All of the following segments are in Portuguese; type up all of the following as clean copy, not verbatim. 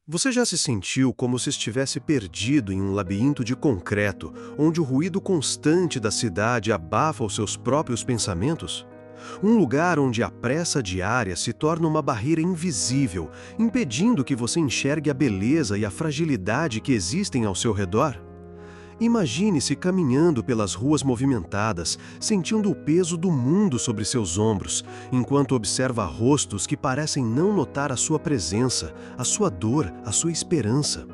Você já se sentiu como se estivesse perdido em um labirinto de concreto, onde o ruído constante da cidade abafa os seus próprios pensamentos? Um lugar onde a pressa diária se torna uma barreira invisível, impedindo que você enxergue a beleza e a fragilidade que existem ao seu redor? Imagine-se caminhando pelas ruas movimentadas, sentindo o peso do mundo sobre seus ombros, enquanto observa rostos que parecem não notar a sua presença, a sua dor, a sua esperança.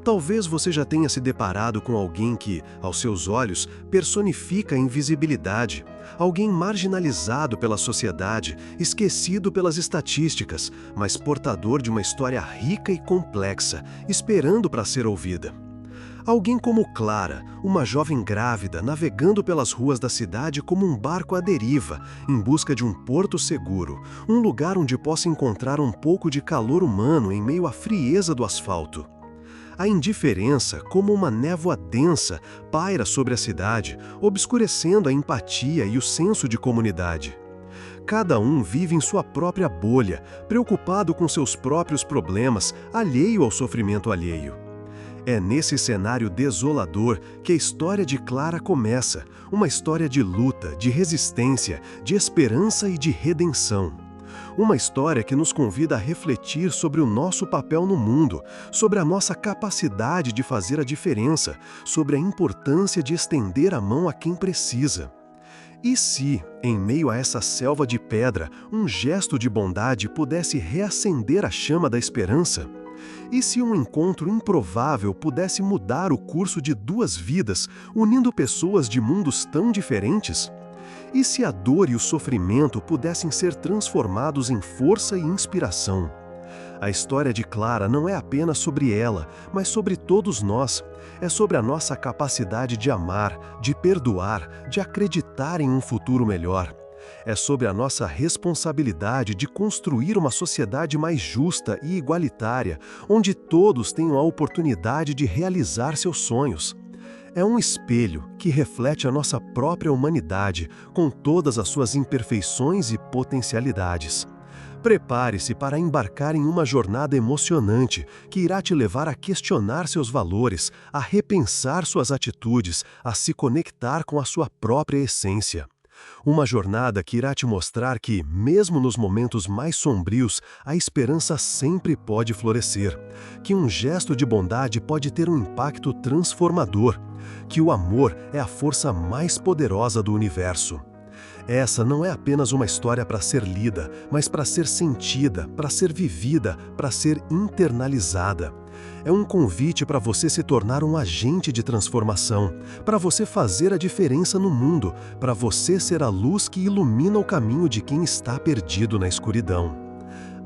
Talvez você já tenha se deparado com alguém que, aos seus olhos, personifica a invisibilidade, alguém marginalizado pela sociedade, esquecido pelas estatísticas, mas portador de uma história rica e complexa, esperando para ser ouvida. Alguém como Clara, uma jovem grávida navegando pelas ruas da cidade como um barco à deriva, em busca de um porto seguro, um lugar onde possa encontrar um pouco de calor humano em meio à frieza do asfalto. A indiferença, como uma névoa densa, paira sobre a cidade, obscurecendo a empatia e o senso de comunidade. Cada um vive em sua própria bolha, preocupado com seus próprios problemas, alheio ao sofrimento alheio. É nesse cenário desolador que a história de Clara começa, uma história de luta, de resistência, de esperança e de redenção. Uma história que nos convida a refletir sobre o nosso papel no mundo, sobre a nossa capacidade de fazer a diferença, sobre a importância de estender a mão a quem precisa. E se, em meio a essa selva de pedra, um gesto de bondade pudesse reacender a chama da esperança? E se um encontro improvável pudesse mudar o curso de duas vidas, unindo pessoas de mundos tão diferentes? E se a dor e o sofrimento pudessem ser transformados em força e inspiração? A história de Clara não é apenas sobre ela, mas sobre todos nós. É sobre a nossa capacidade de amar, de perdoar, de acreditar em um futuro melhor. É sobre a nossa responsabilidade de construir uma sociedade mais justa e igualitária, onde todos tenham a oportunidade de realizar seus sonhos. É um espelho que reflete a nossa própria humanidade, com todas as suas imperfeições e potencialidades. Prepare-se para embarcar em uma jornada emocionante que irá te levar a questionar seus valores, a repensar suas atitudes, a se conectar com a sua própria essência. Uma jornada que irá te mostrar que, mesmo nos momentos mais sombrios, a esperança sempre pode florescer, que um gesto de bondade pode ter um impacto transformador, que o amor é a força mais poderosa do universo. Essa não é apenas uma história para ser lida, mas para ser sentida, para ser vivida, para ser internalizada. É um convite para você se tornar um agente de transformação, para você fazer a diferença no mundo, para você ser a luz que ilumina o caminho de quem está perdido na escuridão.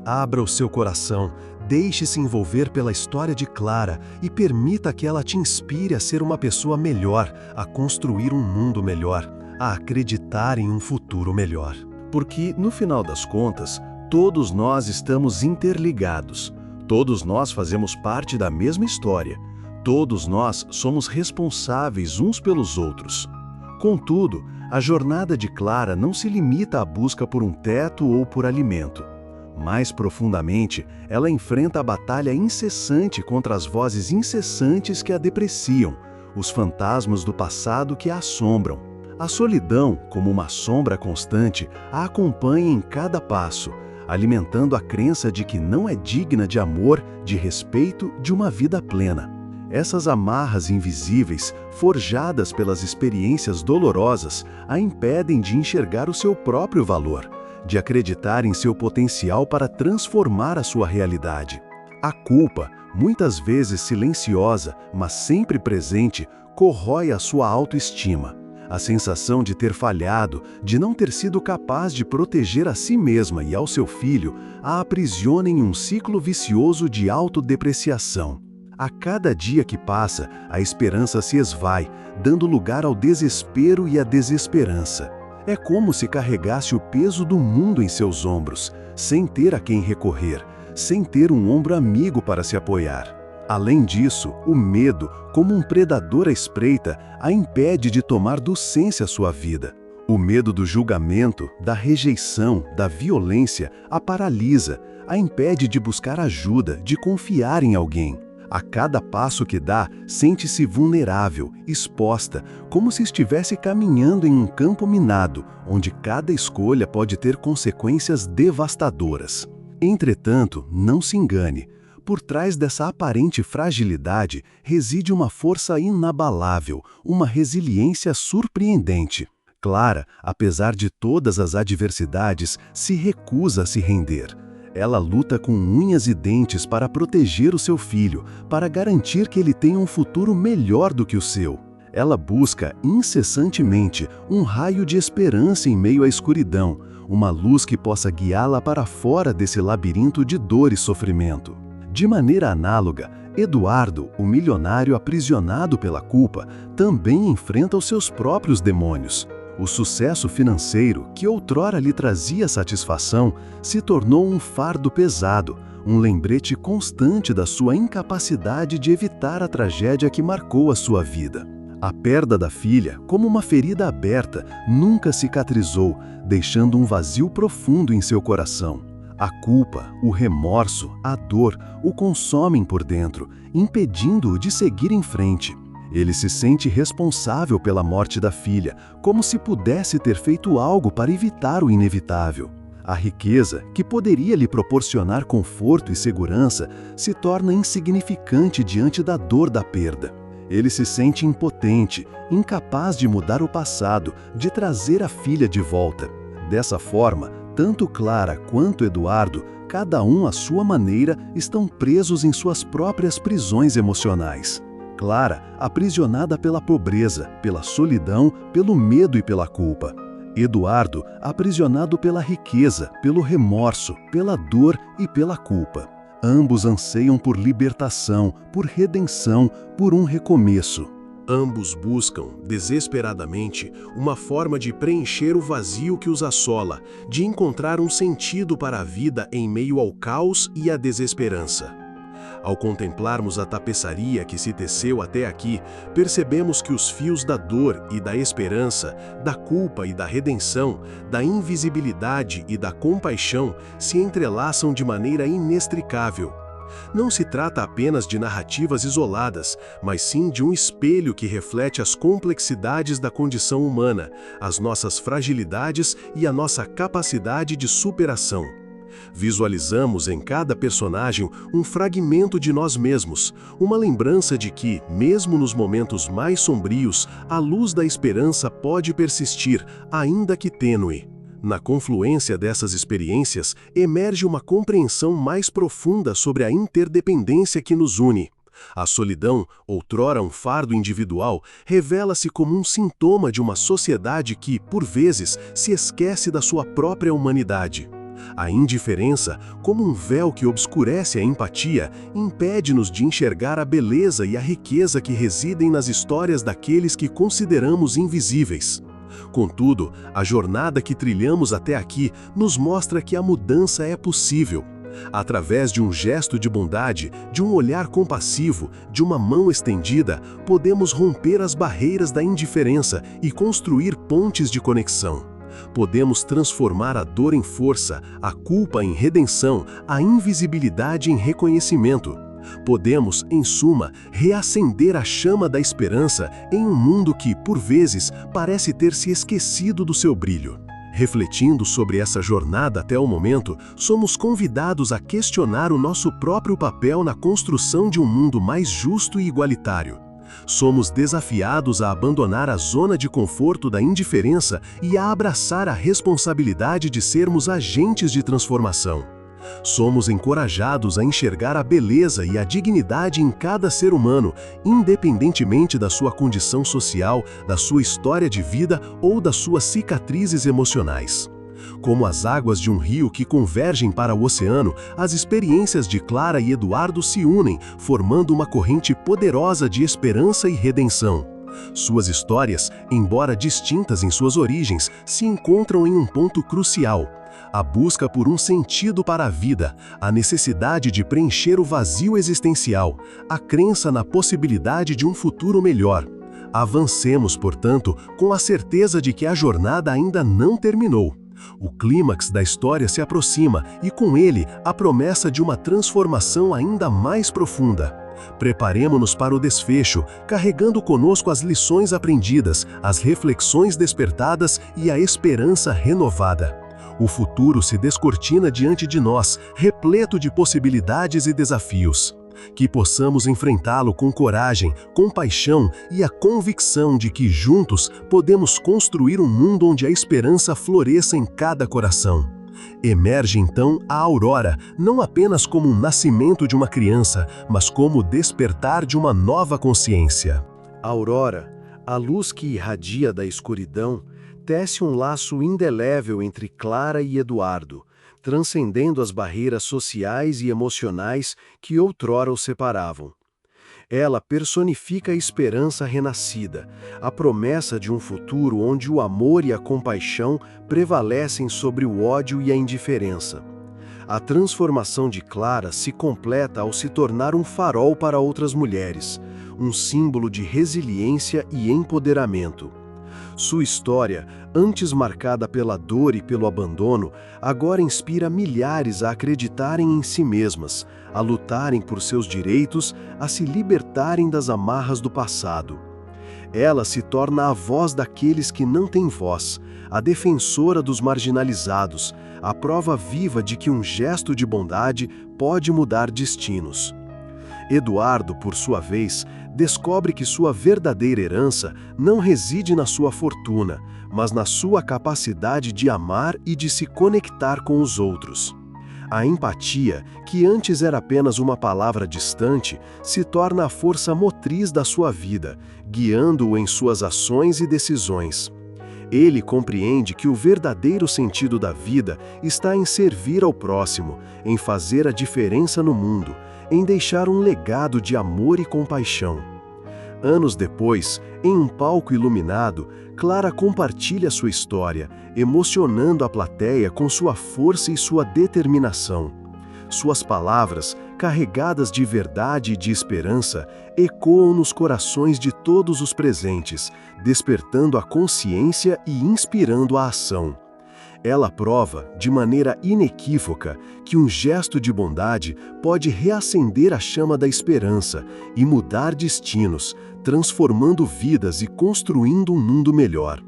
Abra o seu coração, deixe-se envolver pela história de Clara e permita que ela te inspire a ser uma pessoa melhor, a construir um mundo melhor, a acreditar em um futuro melhor. Porque, no final das contas, todos nós estamos interligados. Todos nós fazemos parte da mesma história. Todos nós somos responsáveis uns pelos outros. Contudo, a jornada de Clara não se limita à busca por um teto ou por alimento. Mais profundamente, ela enfrenta a batalha incessante contra as vozes incessantes que a depreciam, os fantasmas do passado que a assombram. A solidão, como uma sombra constante, a acompanha em cada passo, alimentando a crença de que não é digna de amor, de respeito, de uma vida plena. Essas amarras invisíveis, forjadas pelas experiências dolorosas, a impedem de enxergar o seu próprio valor, de acreditar em seu potencial para transformar a sua realidade. A culpa, muitas vezes silenciosa, mas sempre presente, corrói a sua autoestima. A sensação de ter falhado, de não ter sido capaz de proteger a si mesma e ao seu filho, a aprisiona em um ciclo vicioso de autodepreciação. A cada dia que passa, a esperança se esvai, dando lugar ao desespero e à desesperança. É como se carregasse o peso do mundo em seus ombros, sem ter a quem recorrer, sem ter um ombro amigo para se apoiar. Além disso, o medo, como um predador à espreita, a impede de tomar docência sua vida. O medo do julgamento, da rejeição, da violência, a paralisa, A impede de buscar ajuda, de confiar em alguém. A cada passo que dá, sente-se vulnerável, exposta, como se estivesse caminhando em um campo minado, onde cada escolha pode ter consequências devastadoras. Entretanto, não se engane. Por trás dessa aparente fragilidade reside uma força inabalável, uma resiliência surpreendente. Clara, apesar de todas as adversidades, se recusa a se render. Ela luta com unhas e dentes para proteger o seu filho, para garantir que ele tenha um futuro melhor do que o seu. Ela busca incessantemente um raio de esperança em meio à escuridão, uma luz que possa guiá-la para fora desse labirinto de dor e sofrimento. De maneira análoga, Eduardo, o milionário aprisionado pela culpa, também enfrenta os seus próprios demônios. O sucesso financeiro, que outrora lhe trazia satisfação, se tornou um fardo pesado, um lembrete constante da sua incapacidade de evitar a tragédia que marcou a sua vida. A perda da filha, como uma ferida aberta, nunca cicatrizou, deixando um vazio profundo em seu coração. A culpa, o remorso, a dor o consomem por dentro, impedindo-o de seguir em frente. Ele se sente responsável pela morte da filha, como se pudesse ter feito algo para evitar o inevitável. A riqueza, que poderia lhe proporcionar conforto e segurança, se torna insignificante diante da dor da perda. Ele se sente impotente, incapaz de mudar o passado, de trazer a filha de volta. Dessa forma, tanto Clara quanto Eduardo, cada um à sua maneira, estão presos em suas próprias prisões emocionais. Clara, aprisionada pela pobreza, pela solidão, pelo medo e pela culpa. Eduardo, aprisionado pela riqueza, pelo remorso, pela dor e pela culpa. Ambos anseiam por libertação, por redenção, por um recomeço. Ambos buscam, desesperadamente, uma forma de preencher o vazio que os assola, de encontrar um sentido para a vida em meio ao caos e à desesperança. Ao contemplarmos a tapeçaria que se teceu até aqui, percebemos que os fios da dor e da esperança, da culpa e da redenção, da invisibilidade e da compaixão se entrelaçam de maneira inextricável. Não se trata apenas de narrativas isoladas, mas sim de um espelho que reflete as complexidades da condição humana, as nossas fragilidades e a nossa capacidade de superação. Visualizamos em cada personagem um fragmento de nós mesmos, uma lembrança de que, mesmo nos momentos mais sombrios, a luz da esperança pode persistir, ainda que tênue. Na confluência dessas experiências, emerge uma compreensão mais profunda sobre a interdependência que nos une. A solidão, outrora um fardo individual, revela-se como um sintoma de uma sociedade que, por vezes, se esquece da sua própria humanidade. A indiferença, como um véu que obscurece a empatia, impede-nos de enxergar a beleza e a riqueza que residem nas histórias daqueles que consideramos invisíveis. Contudo, a jornada que trilhamos até aqui nos mostra que a mudança é possível. Através de um gesto de bondade, de um olhar compassivo, de uma mão estendida, podemos romper as barreiras da indiferença e construir pontes de conexão. Podemos transformar a dor em força, a culpa em redenção, a invisibilidade em reconhecimento. Podemos, em suma, reacender a chama da esperança em um mundo que, por vezes, parece ter se esquecido do seu brilho. Refletindo sobre essa jornada até o momento, somos convidados a questionar o nosso próprio papel na construção de um mundo mais justo e igualitário. Somos desafiados a abandonar a zona de conforto da indiferença e a abraçar a responsabilidade de sermos agentes de transformação. Somos encorajados a enxergar a beleza e a dignidade em cada ser humano, independentemente da sua condição social, da sua história de vida ou das suas cicatrizes emocionais. Como as águas de um rio que convergem para o oceano, as experiências de Clara e Eduardo se unem, formando uma corrente poderosa de esperança e redenção. Suas histórias, embora distintas em suas origens, se encontram em um ponto crucial: a busca por um sentido para a vida, a necessidade de preencher o vazio existencial, a crença na possibilidade de um futuro melhor. Avancemos, portanto, com a certeza de que a jornada ainda não terminou. O clímax da história se aproxima e, com ele, a promessa de uma transformação ainda mais profunda. Preparemo-nos para o desfecho, carregando conosco as lições aprendidas, as reflexões despertadas e a esperança renovada. O futuro se descortina diante de nós, repleto de possibilidades e desafios. Que possamos enfrentá-lo com coragem, compaixão e a convicção de que juntos podemos construir um mundo onde a esperança floresça em cada coração. Emerge então a aurora, não apenas como um nascimento de uma criança, mas como o despertar de uma nova consciência. A aurora, a luz que irradia da escuridão, tece um laço indelével entre Clara e Eduardo, transcendendo as barreiras sociais e emocionais que outrora os separavam. Ela personifica a esperança renascida, a promessa de um futuro onde o amor e a compaixão prevalecem sobre o ódio e a indiferença. A transformação de Clara se completa ao se tornar um farol para outras mulheres, um símbolo de resiliência e empoderamento. Sua história, antes marcada pela dor e pelo abandono, agora inspira milhares a acreditarem em si mesmas, a lutarem por seus direitos, a se libertarem das amarras do passado. Ela se torna a voz daqueles que não têm voz, a defensora dos marginalizados, a prova viva de que um gesto de bondade pode mudar destinos. Eduardo, por sua vez, descobre que sua verdadeira herança não reside na sua fortuna, mas na sua capacidade de amar e de se conectar com os outros. A empatia, que antes era apenas uma palavra distante, se torna a força motriz da sua vida, guiando-o em suas ações e decisões. Ele compreende que o verdadeiro sentido da vida está em servir ao próximo, em fazer a diferença no mundo, em deixar um legado de amor e compaixão. Anos depois, em um palco iluminado, Clara compartilha sua história, emocionando a plateia com sua força e sua determinação. Suas palavras, carregadas de verdade e de esperança, ecoam nos corações de todos os presentes, despertando a consciência e inspirando a ação. Ela prova, de maneira inequívoca, que um gesto de bondade pode reacender a chama da esperança e mudar destinos, transformando vidas e construindo um mundo melhor.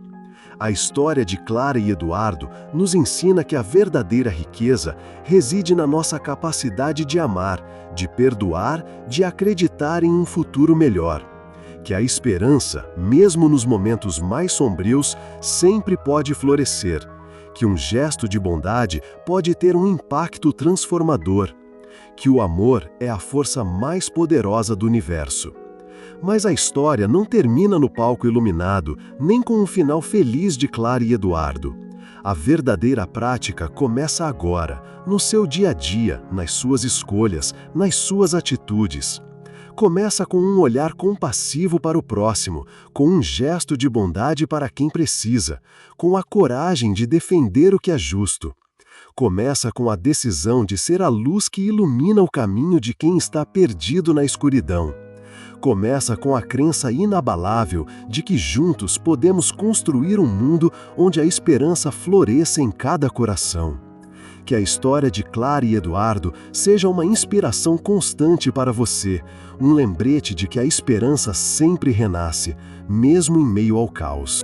A história de Clara e Eduardo nos ensina que a verdadeira riqueza reside na nossa capacidade de amar, de perdoar, de acreditar em um futuro melhor. Que a esperança, mesmo nos momentos mais sombrios, sempre pode florescer. Que um gesto de bondade pode ter um impacto transformador. Que o amor é a força mais poderosa do universo. Mas a história não termina no palco iluminado, nem com um final feliz de Clara e Eduardo. A verdadeira prática começa agora, no seu dia a dia, nas suas escolhas, nas suas atitudes. Começa com um olhar compassivo para o próximo, com um gesto de bondade para quem precisa, com a coragem de defender o que é justo. Começa com a decisão de ser a luz que ilumina o caminho de quem está perdido na escuridão. Começa com a crença inabalável de que juntos podemos construir um mundo onde a esperança floresça em cada coração. Que a história de Clara e Eduardo seja uma inspiração constante para você, um lembrete de que a esperança sempre renasce, mesmo em meio ao caos.